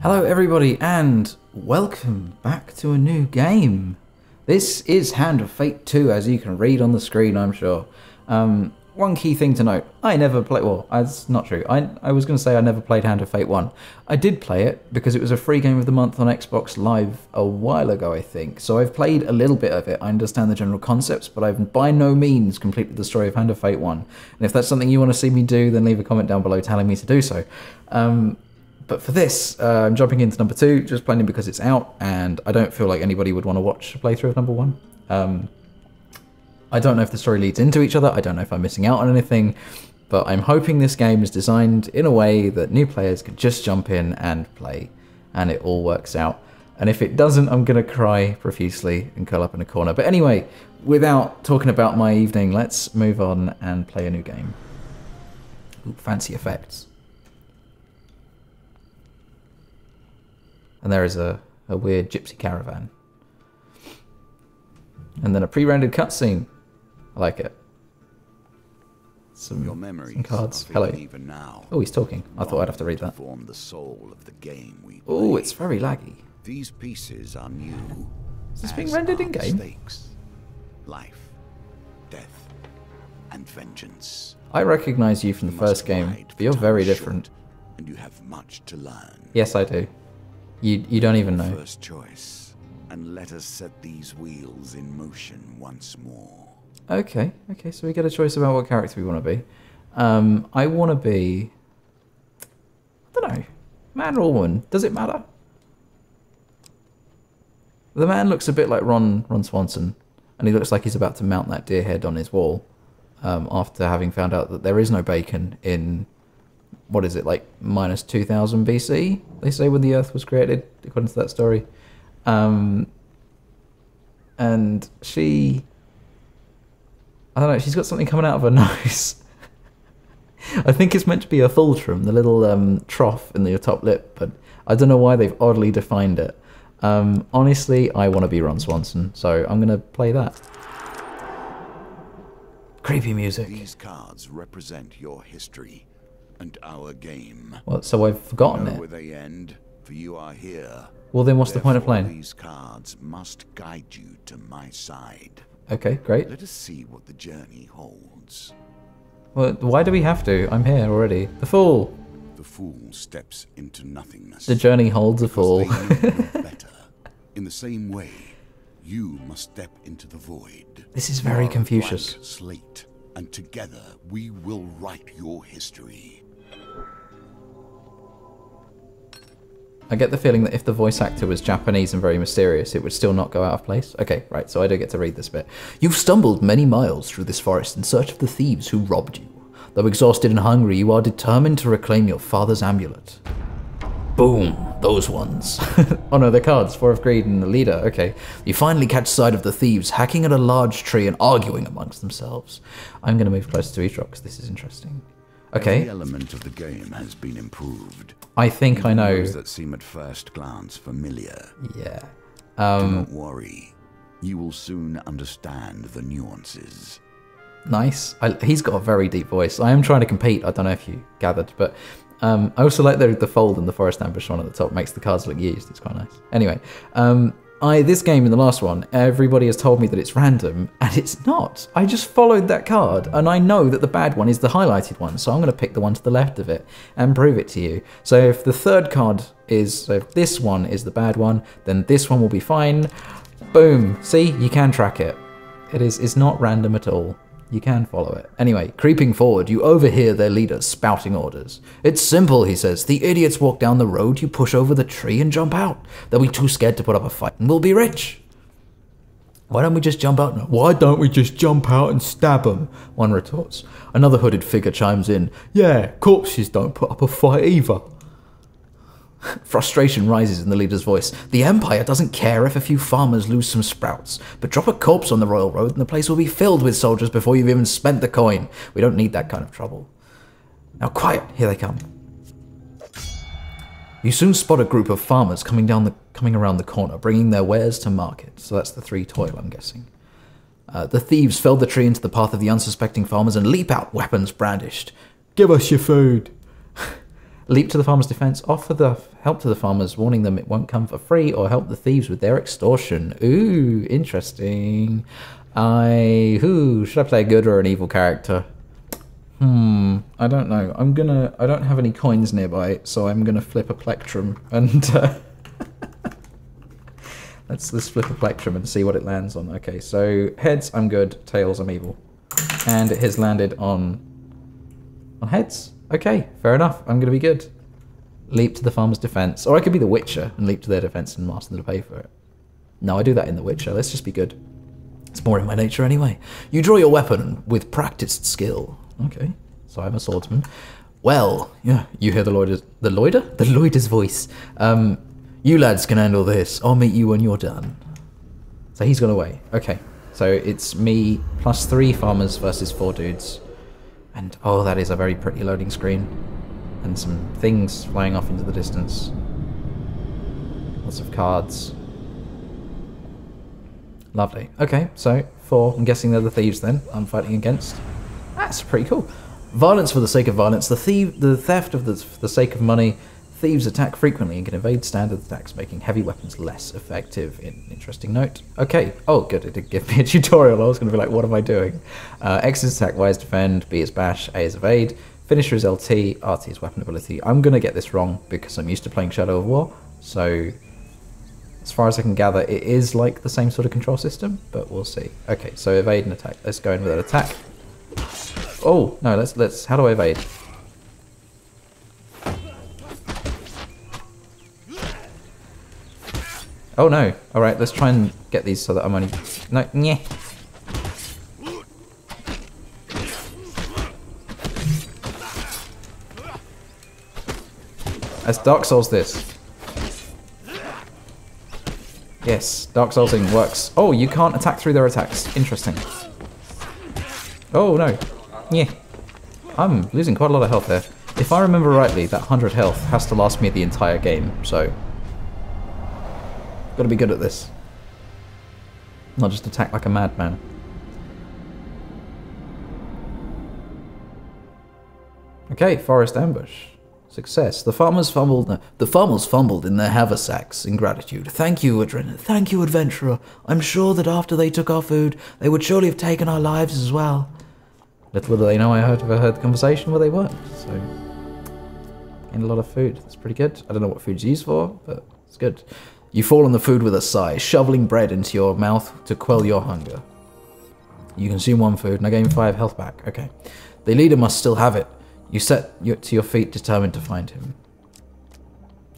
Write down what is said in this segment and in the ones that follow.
Hello everybody and welcome back to a new game. This is Hand of Fate 2, as you can read on the screen, I'm sure. One key thing to note, I never played, well, that's not true. I was going to say I never played Hand of Fate 1. I did play it because it was a free game of the month on Xbox Live a while ago, I think. So I've played a little bit of it, I understand the general concepts, but I've by no means completed the story of Hand of Fate 1. And if that's something you want to see me do, then leave a comment down below telling me to do so. But for this, I'm jumping into number 2, just plainly because it's out, and I don't feel like anybody would want to watch a playthrough of number 1. I don't know if the story leads into each other, I don't know if I'm missing out on anything, but I'm hoping this game is designed in a way that new players can just jump in and play, and it all works out. And if it doesn't, I'm going to cry profusely and curl up in a corner. But anyway, without talking about my evening, let's move on and play a new game. Ooh, fancy effects. And there is a weird gypsy caravan. And then a pre-rendered cutscene. I like it. Some cards. Hello. Even now. Oh, he's talking. I thought I'd have to read that. Form the soul of the game we Oh, play. it's very laggy. These pieces are new. Is this being rendered in game? Stakes, life, death, and vengeance. I recognise you from the first game, but you're very different. And you have much to learn. Yes, I do. You don't even know. First choice, and let us set these wheels in motion once more. Okay, so we get a choice about what character we want to be. I want to be... I don't know. Man or woman? Does it matter? The man looks a bit like Ron Swanson, and he looks like he's about to mount that deer head on his wall, after having found out that there is no bacon in... What is it, like minus 2000 BC? They say when the Earth was created, according to that story. And she... I don't know, she's got something coming out of her nose. I think it's meant to be a fulcrum, the little trough in the top lip, but I don't know why they've oddly defined it. Honestly, I want to be Ron Swanson, so I'm going to play that. Creepy music. These cards represent your history. And our game. Well, so I've forgotten know it. Where they end, for you are here. Well, then what's the point of playing? These cards must guide you to my side. Okay, great. Let us see what the journey holds. Well, why do we have to? I'm here already. The Fool. The fool steps into nothingness. The journey holds a fool. They know no better. In the same way, you must step into the void. This is very Confucius. Blank slate, and together we will write your history. I get the feeling that if the voice actor was Japanese and very mysterious, it would still not go out of place. Okay, right, so I do get to read this bit. You've stumbled many miles through this forest in search of the thieves who robbed you. Though exhausted and hungry, you are determined to reclaim your father's amulet. Boom, those ones. Oh no, they're cards, 4 of greed and the leader, okay. You finally catch sight of the thieves hacking at a large tree and arguing amongst themselves. I'm going to move closer to each rock because this is interesting. Okay. Every element of the game has been improved. I think I know. Those that seem at first glance familiar. Yeah. Do not worry. You will soon understand the nuances. Nice. He's got a very deep voice. I am trying to compete. I don't know if you gathered, but I also like the fold and the forest ambush one at the top. Makes the cards look used. It's quite nice. Anyway, this game in the last one, everybody has told me that it's random, and it's not. I just followed that card, and I know that the bad one is the highlighted one, so I'm going to pick the one to the left of it and prove it to you. So if the third card is, so if this one is the bad one, then this one will be fine. Boom. See, you can track it. It's not random at all. You can follow it. Anyway, creeping forward, you overhear their leader spouting orders. It's simple, he says. The idiots walk down the road, you push over the tree and jump out. They'll be too scared to put up a fight and we'll be rich. Why don't we just jump out? Why don't we just jump out and stab them? One retorts. Another hooded figure chimes in. Yeah, corpses don't put up a fight either. Frustration rises in the leader's voice. The Empire doesn't care if a few farmers lose some sprouts, but drop a corpse on the royal road and the place will be filled with soldiers before you've even spent the coin. We don't need that kind of trouble. Now quiet, here they come. You soon spot a group of farmers coming around the corner, bringing their wares to market. So that's the 3 toil, I'm guessing. The thieves fell the tree into the path of the unsuspecting farmers and leap out, weapons brandished. Give us your food. Leap to the farmer's defense. Offer the help to the farmers, warning them it won't come for free, or help the thieves with their extortion. Ooh, interesting. Should I play a good or an evil character? I don't know. I don't have any coins nearby, so I'm gonna flip a plectrum and let's flip a plectrum and see what it lands on. Okay, so heads, I'm good. Tails, I'm evil. And it has landed on heads. Okay, fair enough. I'm gonna be good. Leap to the farmer's defense. Or I could be the Witcher and leap to their defense and ask them to pay for it. No, I do that in the Witcher. Let's just be good. It's more in my nature anyway. You draw your weapon with practiced skill. Okay, so I'm a swordsman. Well, yeah, you hear the Lloyder's voice. You lads can handle this. I'll meet you when you're done. So he's gone away. Okay, so it's me plus 3 farmers versus 4 dudes. And oh, that is a very pretty loading screen. And some things flying off into the distance. Lots of cards. Lovely. Okay, so 4. I'm guessing they're the thieves then I'm fighting against. That's pretty cool. Violence for the sake of violence. The theft of the sake of money. Thieves attack frequently and can evade standard attacks, making heavy weapons less effective. Interesting note. Okay. Oh, good. It did give me a tutorial. I was going to be like, what am I doing? X is attack, Y is defend, B is bash, A is evade. Finisher is LT, RT is weapon ability. I'm going to get this wrong because I'm used to playing Shadow of War. So, as far as I can gather, it is like the same sort of control system, but we'll see. Okay, so evade and attack. Let's go in with an attack. Oh, no, let's, how do I evade? Oh no, alright, let's try and get these so that I'm only, no, yeah. As Dark Souls this. Yes, Dark Soulsing works. Oh, you can't attack through their attacks. Interesting. Oh no. Yeah. I'm losing quite a lot of health there. If I remember rightly, that 100 health has to last me the entire game, so... Gotta be good at this. Not just attack like a madman. Okay, forest ambush. Success. The farmers fumbled in their haversacks in gratitude. Thank you, Thank you, adventurer. I'm sure that after they took our food, they would surely have taken our lives as well. Little do they know I heard the conversation where they weren't, so... Gained a lot of food. That's pretty good. I don't know what food's used for, but it's good. You fall on the food with a sigh, shoveling bread into your mouth to quell your hunger. You consume 1 food, and I gain 5 health back. Okay. The leader must still have it. You set to your feet, determined to find him.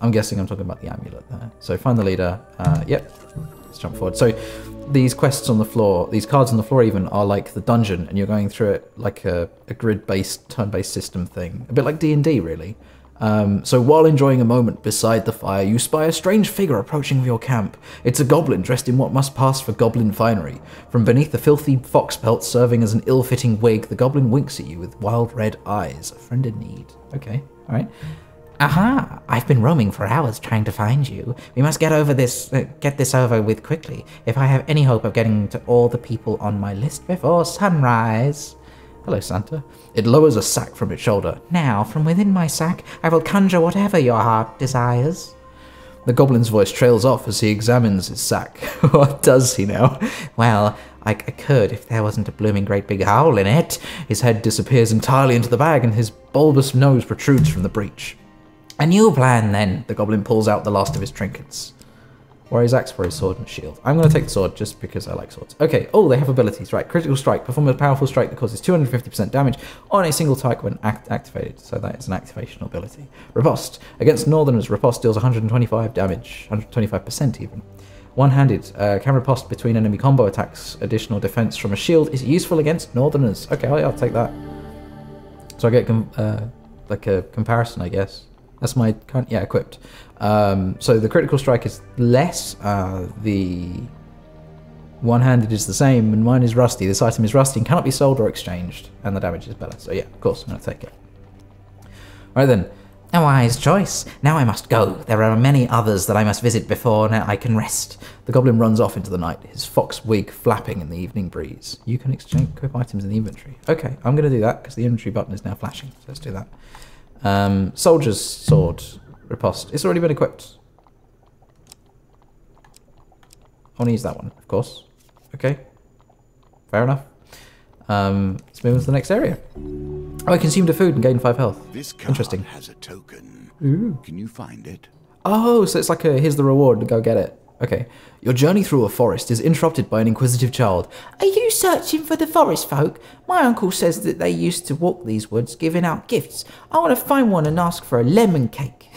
I'm guessing I'm talking about the amulet there. So find the leader. Yep. Let's jump forward. So these quests on the floor, these cards on the floor even, are like the dungeon, and you're going through it like a grid-based, turn-based system thing. A bit like D&D, really. So while enjoying a moment beside the fire, you spy a strange figure approaching your camp. It's a goblin dressed in what must pass for goblin finery. From beneath the filthy fox pelt serving as an ill-fitting wig, the goblin winks at you with wild red eyes. A friend in need. Okay, alright. Aha! I've been roaming for hours trying to find you. We must get this over with quickly, if I have any hope of getting to all the people on my list before sunrise. Hello, Santa. It lowers a sack from its shoulder. Now, from within my sack, I will conjure whatever your heart desires. The goblin's voice trails off as he examines his sack. What does he now? Well, I could if there wasn't a blooming great big hole in it. His head disappears entirely into the bag and his bulbous nose protrudes from the breech. A new plan, then. The goblin pulls out the last of his trinkets. Warrior's axe for his sword and shield. I'm going to take the sword just because I like swords. Okay, oh, they have abilities, right. Critical strike. Perform a powerful strike that causes 250% damage on a single target when activated. So that is an activational ability. Riposte. Against northerners, riposte deals 125 damage. 125% even. One-handed. Can riposte between enemy combo attacks. Additional defense from a shield is useful against northerners. Okay, I'll take that. So I get like a comparison, I guess. That's my current, yeah, equipped. So the critical strike is less, the one-handed is the same, and mine is rusty. This item is rusty and cannot be sold or exchanged, and the damage is better. So yeah, of course, I'm going to take it. Alright then. A wise choice. Now I must go. There are many others that I must visit before now I can rest. The goblin runs off into the night, his fox wig flapping in the evening breeze. You can exchange equip items in the inventory. Okay, I'm going to do that, because the inventory button is now flashing. So let's do that. Soldier's sword. Riposte. It's already been equipped. I want to use that one, of course. Okay. Fair enough. Let's move on to the next area. Oh, I consumed a food and gained 5 health. This card Interesting. has a token. Ooh. Can you find it? Oh, so it's like a here's the reward, go get it. Okay. Your journey through a forest is interrupted by an inquisitive child. Are you searching for the forest folk? My uncle says that they used to walk these woods giving out gifts. I want to find one and ask for a lemon cake.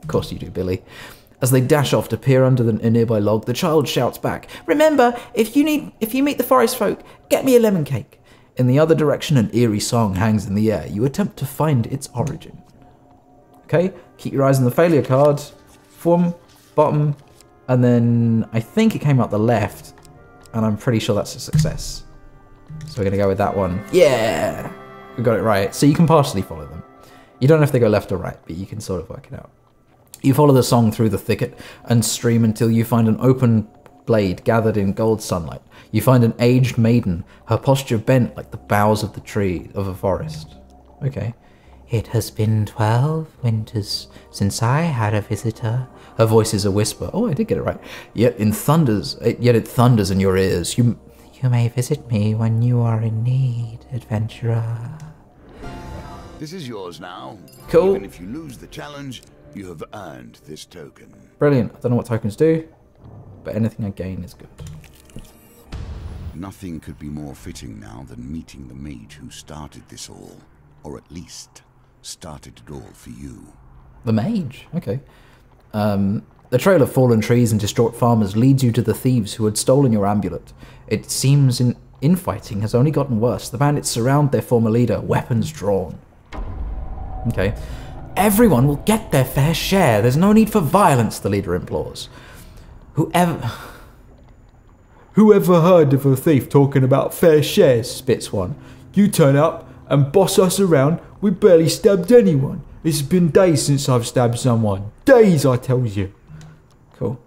Of course you do, Billy. As they dash off to peer under a nearby log, the child shouts back, remember, if you meet the forest folk, get me a lemon cake. In the other direction, an eerie song hangs in the air. You attempt to find its origin. Okay, keep your eyes on the failure card. Form, bottom, and then I think it came out the left, and I'm pretty sure that's a success. So we're going to go with that one. Yeah! We got it right. So you can partially follow them. You don't know if they go left or right, but you can sort of work it out. You follow the song through the thicket and stream until you find an open blade gathered in gold sunlight. You find an aged maiden, her posture bent like the boughs of the tree of a forest. Okay. It has been 12 winters since I had a visitor. Her voice is a whisper. Oh, I did get it right. Yet it thunders in your ears. You may visit me when you are in need, adventurer. This is yours now. Cool. Even if you lose the challenge, you have earned this token. Brilliant. I don't know what tokens do, but anything I gain is good. Nothing could be more fitting now than meeting the mage who started this all. Or at least, started it all for you. The mage? Okay. The trail of fallen trees and distraught farmers leads you to the thieves who had stolen your amulet. It seems infighting has only gotten worse. The bandits surround their former leader, weapons drawn. Okay. Everyone will get their fair share. There's no need for violence, the leader implores. Whoever heard of a thief talking about fair shares, spits one. You turn up and boss us around. We barely stabbed anyone. It's been days since I've stabbed someone. Days, I tell you. Cool.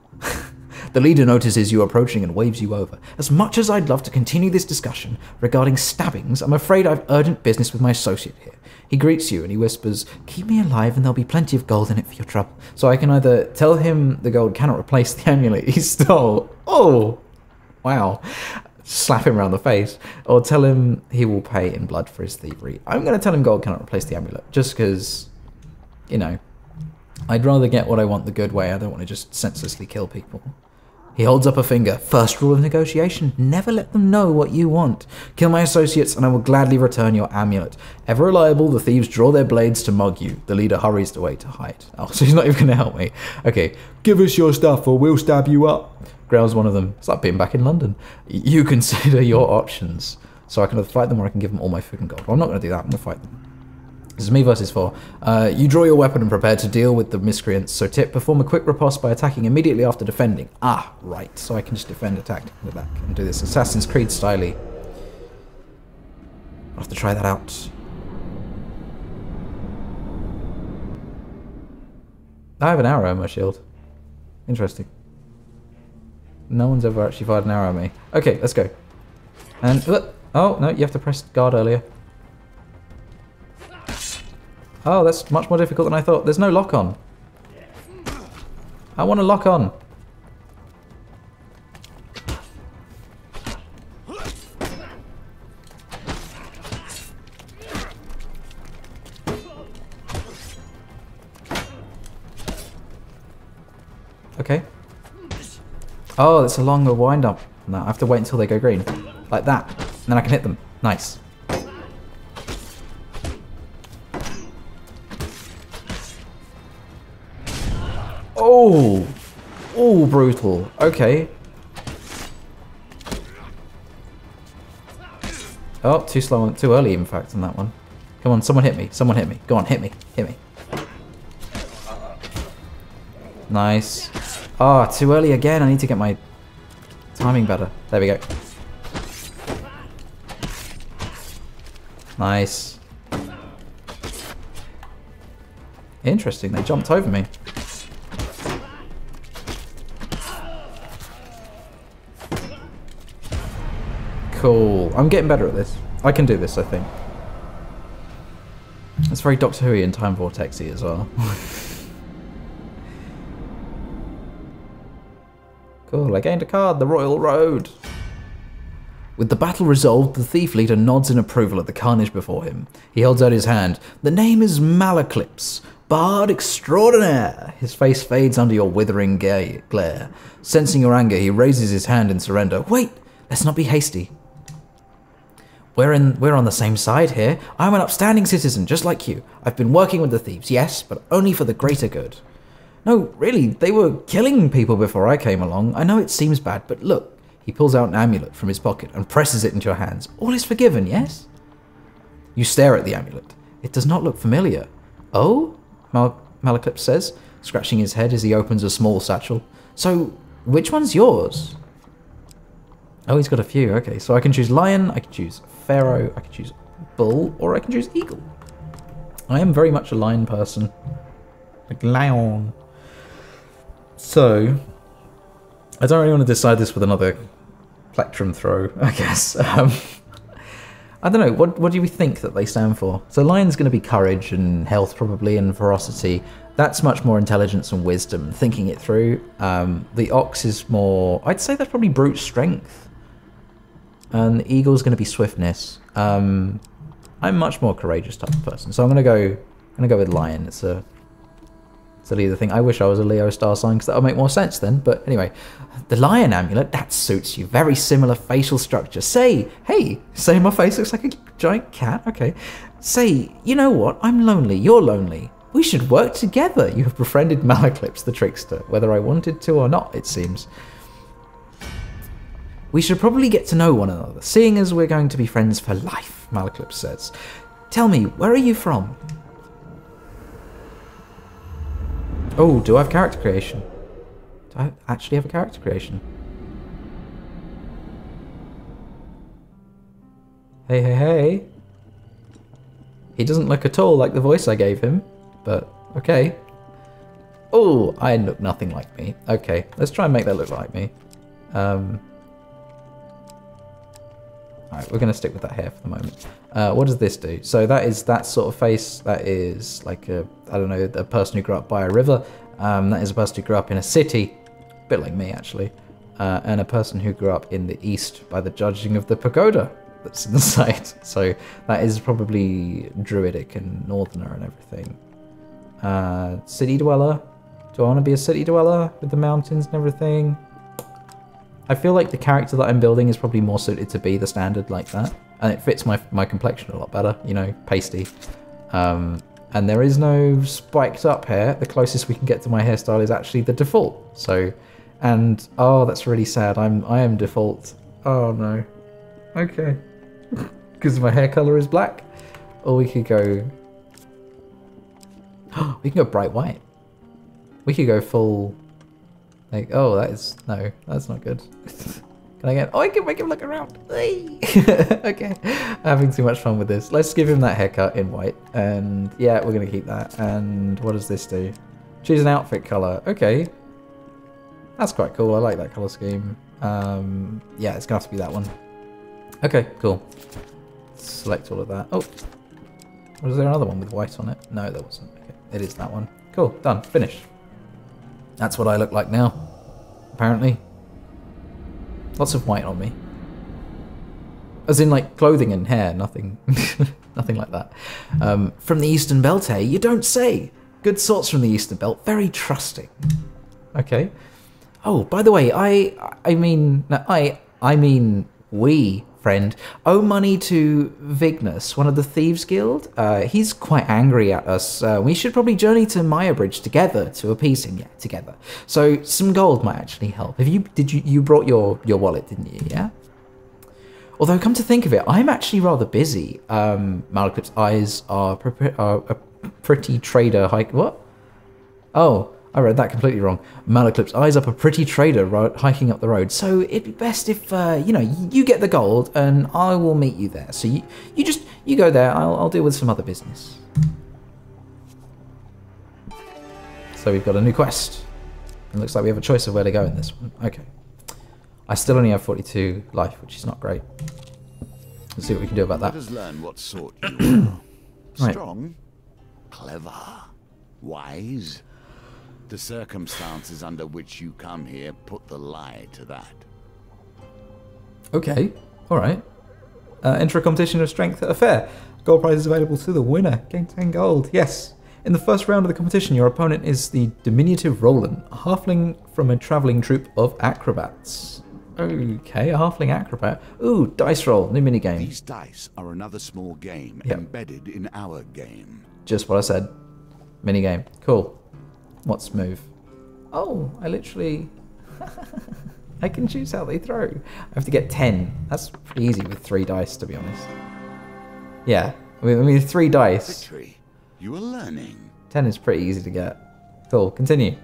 The leader notices you approaching and waves you over. As much as I'd love to continue this discussion regarding stabbings, I'm afraid I've urgent business with my associate here. He greets you and he whispers, keep me alive and there'll be plenty of gold in it for your trouble. So I can either tell him the gold cannot replace the amulet he stole. Oh, wow. Slap him around the face. Or tell him he will pay in blood for his thievery. I'm going to tell him gold cannot replace the amulet. Just because, you know, I'd rather get what I want the good way. I don't want to just senselessly kill people. He holds up a finger. First rule of negotiation, never let them know what you want. Kill my associates and I will gladly return your amulet. Ever reliable, the thieves draw their blades to mug you. The leader hurries away to hide. Oh, so he's not even going to help me. Okay, give us your stuff or we'll stab you up, growls one of them. It's like being back in London. You consider your options. So I can either fight them or I can give them all my food and gold. Well, I'm not going to do that. I'm going to fight them. This is me versus 4. You draw your weapon and prepare to deal with the miscreants. So tip, perform a quick riposte by attacking immediately after defending. Ah, right. So I can just defend, attack with that and do this Assassin's Creed style-y. I'll have to try that out. I have an arrow in my shield. Interesting. No one's ever actually fired an arrow at me. Okay, let's go. And, oh, no, you have to press guard earlier. Oh, that's much more difficult than I thought. There's no lock on. I want to lock on. Okay. Oh, it's a longer wind up. No, I have to wait until they go green. Like that. And then I can hit them. Nice. Oh! Oh, brutal. Okay. Oh, too slow, too early in fact on that one. Come on, someone hit me. Someone hit me. Go on, hit me. Hit me. Nice. Oh, too early again. I need to get my timing better. There we go. Nice. Interesting, they jumped over me. Cool. I'm getting better at this. I can do this, I think. It's very Doctor Who and Time Vortexy as well. Cool, I gained a card, the Royal Road. With the battle resolved, the thief leader nods in approval at the carnage before him. He holds out his hand. The name is Malaclips, Bard Extraordinaire. His face fades under your withering glare. Sensing your anger, he raises his hand in surrender. Wait, let's not be hasty. We're on the same side here. I'm an upstanding citizen, just like you. I've been working with the thieves, yes, but only for the greater good. No, really, they were killing people before I came along. I know it seems bad, but look. He pulls out an amulet from his pocket and presses it into your hands. All is forgiven, yes? You stare at the amulet. It does not look familiar. Oh? Malaclips says, scratching his head as he opens a small satchel. So, which one's yours? Oh, he's got a few. Okay, so I can choose lion, I can choose pharaoh, I can choose bull, or I can choose eagle. I am very much a lion person. Like lion. So, I don't really want to decide this with another plectrum throw, I guess. I don't know, what do we think that they stand for? So lion's going to be courage and health probably, and ferocity. That's much more intelligence and wisdom, thinking it through. The ox is more, I'd say that's probably brute strength. And the eagle's going to be swiftness. I'm much more courageous type of person, so I'm going to go with lion. It's a leader thing. I wish I was a Leo star sign because that would make more sense then. But anyway, the lion amulet, that suits you. Very similar facial structure. Say my face looks like a giant cat. Okay. Say, you know what? I'm lonely. You're lonely. We should work together. You have befriended Malaclips the trickster, whether I wanted to or not, it seems. We should probably get to know one another, seeing as we're going to be friends for life, Malaclips says. Tell me, where are you from? Oh, do I have character creation? Do I actually have a character creation? Hey, hey, hey. He doesn't look at all like the voice I gave him, but okay. Oh, I look nothing like me. Okay, let's try and make that look like me. Alright, we're going to stick with that hair for the moment. What does this do? So that is that sort of face. That is like a, I don't know, a person who grew up by a river. That is a person who grew up in a city. A bit like me, actually. And a person who grew up in the east by the judging of the pagoda that's in the site. So that is probably druidic and northerner and everything. City dweller. Do I want to be a city dweller with the mountains and everything? I feel like the character that I'm building is probably more suited to be the standard like that. And it fits my complexion a lot better, you know, pasty. And there is no spiked up hair. The closest we can get to my hairstyle is actually the default. So, and, oh, that's really sad. I am default. Oh no. Okay. Because my hair color is black. Or we could go, we can go bright white. We could go full, like, oh, that is, no, that's not good. Can I get, oh, I can make him look around. Okay, having too much fun with this. Let's give him that haircut in white. And yeah, we're going to keep that. And what does this do? Choose an outfit color. Okay. That's quite cool. I like that color scheme. Yeah, it's going to have to be that one. Okay, cool. Select all of that. Oh, was there another one with white on it? No, there wasn't. Okay, it is that one. Cool, done, finished. That's what I look like now, apparently. Lots of white on me. As in, like, clothing and hair, nothing nothing like that. From the Eastern Belt, eh? You don't say! Good sorts from the Eastern Belt, very trusting. Okay. Oh, by the way, I mean, we, friend, owe money to Vignus, one of the Thieves Guild. He's quite angry at us. We should probably journey to Maya Bridge together to appease him, yeah, together. So some gold might actually help. You brought your wallet, didn't you, yeah? Although, come to think of it, I'm actually rather busy. Malaclips' eyes are a pretty trader hike. What? Oh, I read that completely wrong. Malaclips' eyes up a pretty trader hiking up the road. So it'd be best if, you know, you get the gold and I will meet you there. So you go there, I'll deal with some other business. So we've got a new quest. It looks like we have a choice of where to go in this one. Okay. I still only have 42 life, which is not great. Let's see what we can do about that. Let us learn what sort you are. Right. Strong, Clever. Wise. The circumstances under which you come here put the lie to that. Okay, alright. Enter a competition of strength at a fair. Gold prize is available to the winner. Gain 10 gold. Yes. In the first round of the competition, your opponent is the diminutive Roland, a halfling from a travelling troupe of acrobats. Okay, a halfling acrobat. Ooh, dice roll, new minigame. These dice are another small game embedded in our game. Just what I said. Minigame. Cool. What's move? Oh, I literally... I can choose how they throw. I have to get 10. That's pretty easy with 3 dice, to be honest. Yeah, I mean 3 dice. Victory. You are learning. 10 is pretty easy to get. Cool, continue.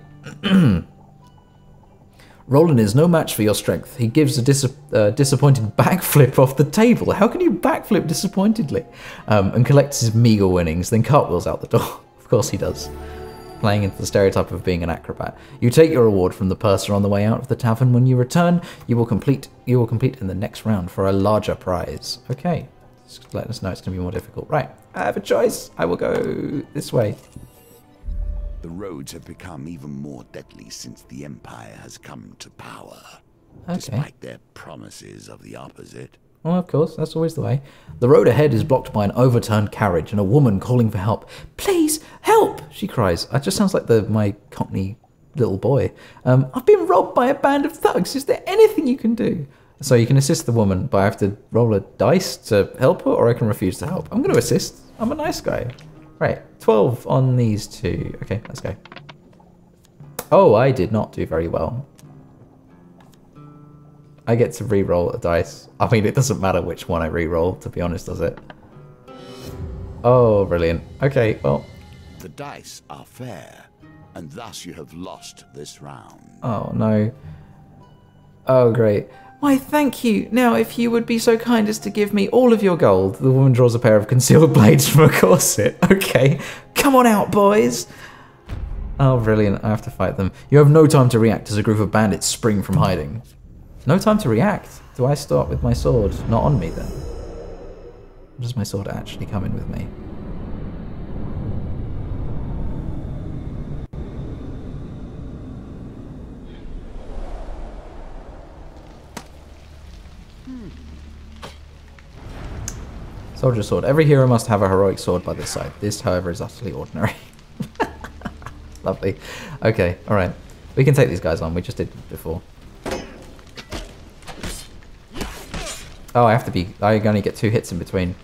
Roland is no match for your strength. He gives a disappointed backflip off the table. How can you backflip disappointedly? And collects his meager winnings, then cartwheels out the door. Of course he does. Playing into the stereotype of being an acrobat. You take your reward from the purser on the way out of the tavern. When you return, you will complete in the next round for a larger prize. Okay, just letting us know it's going to be more difficult. Right, I have a choice. I will go this way. The roads have become even more deadly since the Empire has come to power. Okay. Despite their promises of the opposite. Well, of course, that's always the way. The road ahead is blocked by an overturned carriage and a woman calling for help. Please, help, she cries. That just sounds like my Cockney little boy. I've been robbed by a band of thugs. Is there anything you can do? So you can assist the woman, but I have to roll a dice to help her, or I can refuse to help. I'm going to assist. I'm a nice guy. Right, 12 on these 2. Okay, let's go. Oh, I did not do very well. I get to re-roll a dice. I mean, it doesn't matter which one I re-roll, to be honest, does it? Oh, brilliant. Okay, well. The dice are fair, and thus you have lost this round. Oh, no. Oh, great. Why, thank you. Now, if you would be so kind as to give me all of your gold. The woman draws a pair of concealed blades from a corset. Okay. Come on out, boys. Oh, brilliant. I have to fight them. You have no time to react as a group of bandits spring from hiding. No time to react? Do I start with my sword not on me, then? Or does my sword actually come in with me? Soldier sword. Every hero must have a heroic sword by their side. This, however, is utterly ordinary. Lovely. Okay, alright. We can take these guys on. We just did before. Oh, I only get 2 hits in between.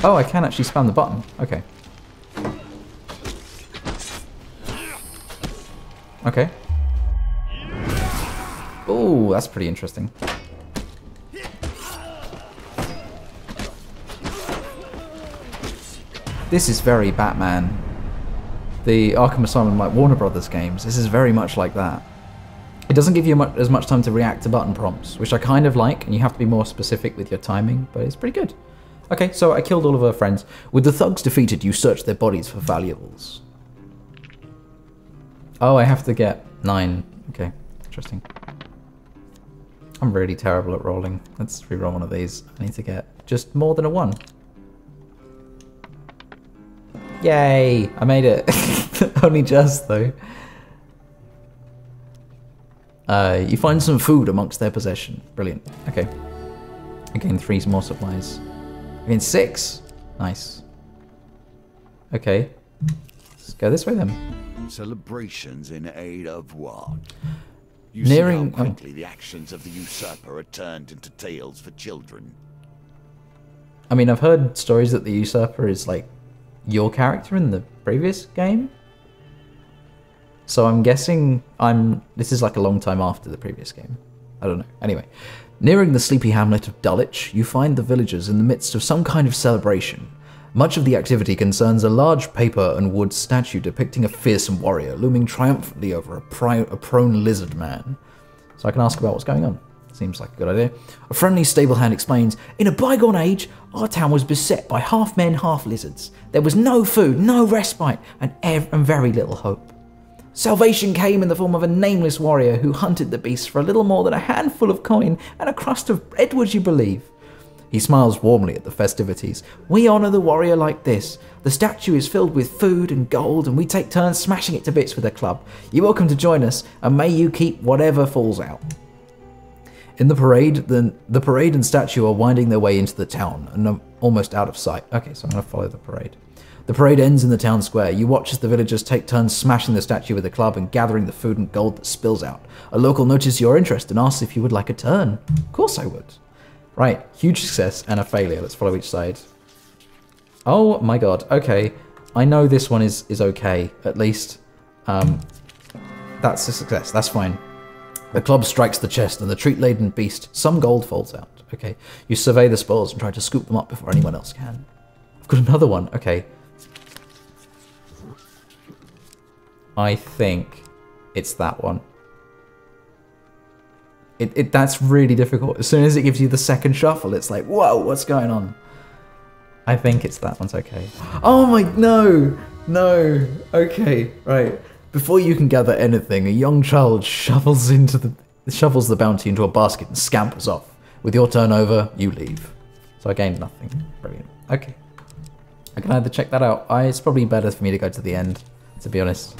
Oh, I can actually spam the button. Okay. Okay. Oh, that's pretty interesting. This is very Batman. The Arkham Asylum, like Warner Brothers games, this is very much like that. It doesn't give you as much time to react to button prompts, which I kind of like, and you have to be more specific with your timing, but it's pretty good. Okay, so I killed all of her friends. With the thugs defeated, you search their bodies for valuables. Oh, I have to get 9. Okay, interesting. I'm really terrible at rolling. Let's reroll one of these. I need to get just more than a 1. Yay! I made it. Only just, though. You find some food amongst their possession. Brilliant. Okay. I gained 3 more supplies. I gained 6. Nice. Okay. Let's go this way then. Celebrations in aid of what? You Nearing, see how quickly the actions of the usurper are turned into tales for children. I mean, I've heard stories that the usurper is like your character in the previous game. So I'm guessing this is like a long time after the previous game. I don't know. Anyway, nearing the sleepy hamlet of Dulwich, you find the villagers in the midst of some kind of celebration. Much of the activity concerns a large paper and wood statue depicting a fearsome warrior looming triumphantly over a prone lizard man. So I can ask about what's going on. Seems like a good idea. A friendly stable hand explains, in a bygone age, our town was beset by half men, half lizards. There was no food, no respite, and very little hope. Salvation came in the form of a nameless warrior who hunted the beast for a little more than a handful of coin and a crust of bread, would you believe? He smiles warmly at the festivities. We honour the warrior like this. The statue is filled with food and gold, and we take turns smashing it to bits with a club. You're welcome to join us, and may you keep whatever falls out. In the parade, the parade and statue are winding their way into the town, and are almost out of sight. Okay, so I'm going to follow the parade. The parade ends in the town square. You watch as the villagers take turns smashing the statue with a club and gathering the food and gold that spills out. A local notices your interest and asks if you would like a turn. Of course I would. Right, huge success and a failure. Let's follow each side. Oh my god, okay. I know this one is okay, at least. That's a success, that's fine. The club strikes the chest and the treat-laden beast, some gold falls out. Okay, you survey the spoils and try to scoop them up before anyone else can. I've got another one, okay. I think it's that one. That's really difficult. As soon as it gives you the second shuffle, it's like, whoa, what's going on? I think it's that one's okay. Oh my, no, okay, right. Before you can gather anything, a young child shovels the bounty into a basket and scampers off. With your turn over, you leave. So I gained nothing. Brilliant. Okay. I can either check that out. It's probably better for me to go to the end, to be honest.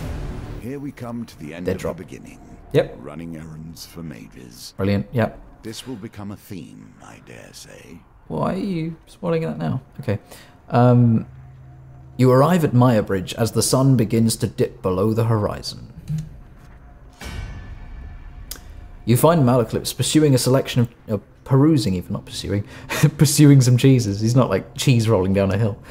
Here we come to the end of the beginning. Yep. Running errands for mages. Brilliant, yep. This will become a theme, I dare say. Why are you spoiling that now? Okay. You arrive at Maya Bridge as the sun begins to dip below the horizon. You find Malaclips pursuing a selection of... perusing, even not pursuing. Pursuing some cheeses. He's not like cheese rolling down a hill.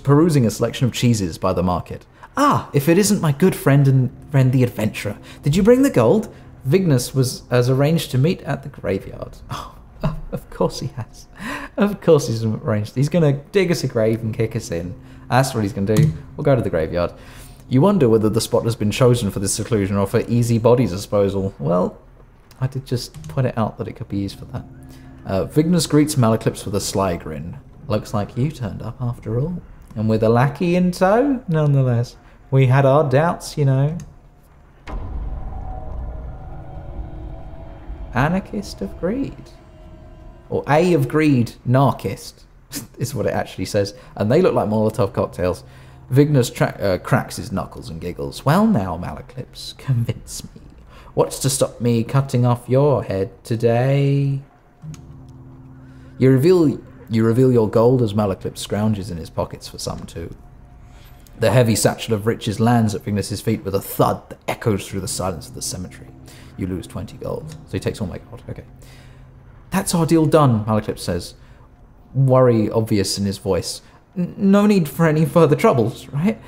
Perusing a selection of cheeses by the market. Ah, if it isn't my good friend the adventurer. Did you bring the gold? Vignus has arranged to meet at the graveyard. Oh, of course he has. Of course he's arranged. He's going to dig us a grave and kick us in. That's what he's going to do. We'll go to the graveyard. You wonder whether the spot has been chosen for this seclusion or for easy body disposal. Well, I did just point it out that it could be used for that. Vignus greets Malaclips with a sly grin. Looks like you turned up after all. And with a lackey in tow, nonetheless. We had our doubts, you know. Anarchist of greed. Or A of greed, narcist, is what it actually says. And they look like Molotov cocktails. Vignus cracks his knuckles and giggles. Well now, Malaclips, convince me. What's to stop me cutting off your head today? You reveal your gold as Malaclips scrounges in his pockets for some too. The heavy satchel of riches lands at Vignus's feet with a thud that echoes through the silence of the cemetery. You lose 20 gold. So he takes all my gold. Okay. That's our deal done, Malaclips says. Worry obvious in his voice. No need for any further troubles, right?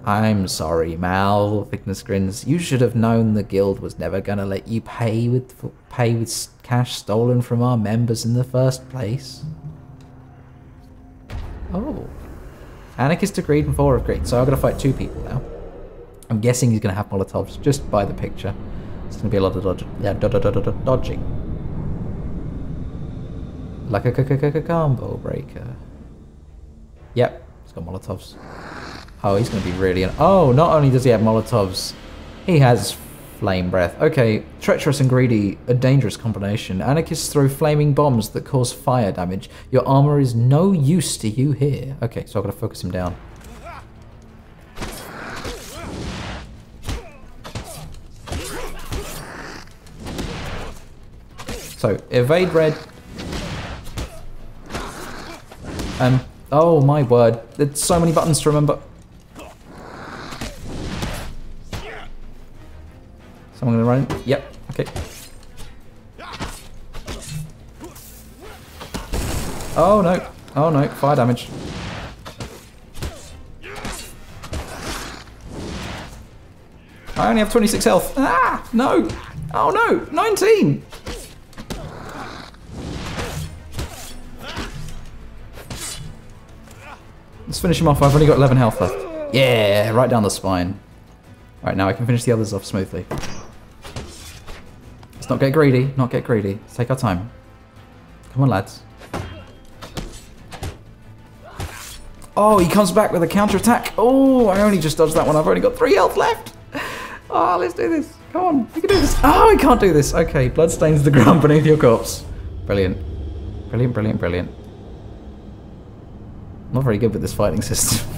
I'm sorry, Mal, Vignus grins. You should have known the guild was never going to let you pay with cash stolen from our members in the first place. Oh. Anarchist agreed and 4 agreed. So I'm going to fight 2 people now. I'm guessing he's going to have Molotovs just by the picture. It's going to be a lot of dodging. Like a combo breaker. Yep, he's got Molotovs. Oh, he's going to be really... Oh, not only does he have Molotovs, he has flame breath. Okay, treacherous and greedy, a dangerous combination. Anarchists throw flaming bombs that cause fire damage. Your armor is no use to you here. Okay, so I've got to focus him down. So, evade red. Oh my word, there's so many buttons to remember. Someone gonna run? Yep, okay. Oh no, fire damage. I only have 26 health. Ah, no. Oh no, 19. Let's finish him off. I've only got 11 health left. Yeah, right down the spine. Right, now I can finish the others off smoothly. Let's not get greedy. Not get greedy. Let's take our time. Come on, lads. Oh, he comes back with a counterattack. Oh, I only just dodged that one. I've only got 3 health left. Oh, let's do this. Come on, you can do this. Oh, I can't do this. Okay, blood stains the ground beneath your corpse. Brilliant. Brilliant, brilliant, brilliant. I'm not very good with this fighting system.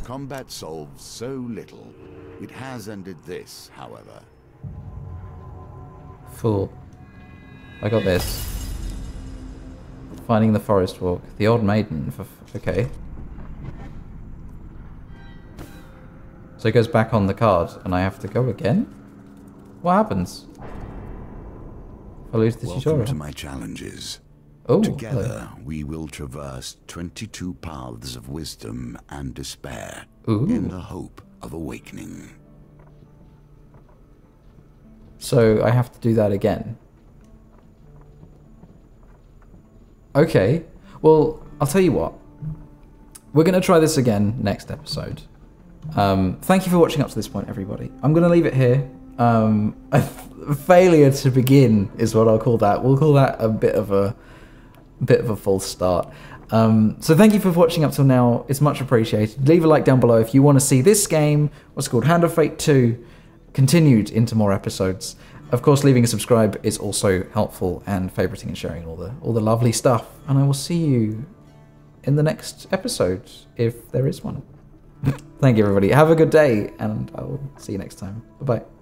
Combat solves so little. It has ended this, however. Fool. I got this. Finding the forest walk. The old maiden. Okay. So it goes back on the card, and I have to go again? What happens? If I lose the tutorial. Welcome to my challenges. Oh, Together, hello. we will traverse 22 paths of wisdom and despair Ooh. in the hope of awakening. So I have to do that again. Okay. Well, I'll tell you what. We're going to try this again next episode. Thank you for watching up to this point, everybody. I'm going to leave it here. A failure to begin is what I'll call that. We'll call that a bit of a false start. So thank you for watching up till now. It's much appreciated. Leave a like down below if you want to see this game, what's called Hand of Fate 2, continued into more episodes. Of course, leaving a subscribe is also helpful, and favoriting and sharing all the lovely stuff. And I will see you in the next episode, if there is one. Thank you, everybody. Have a good day, and I will see you next time. Bye-bye.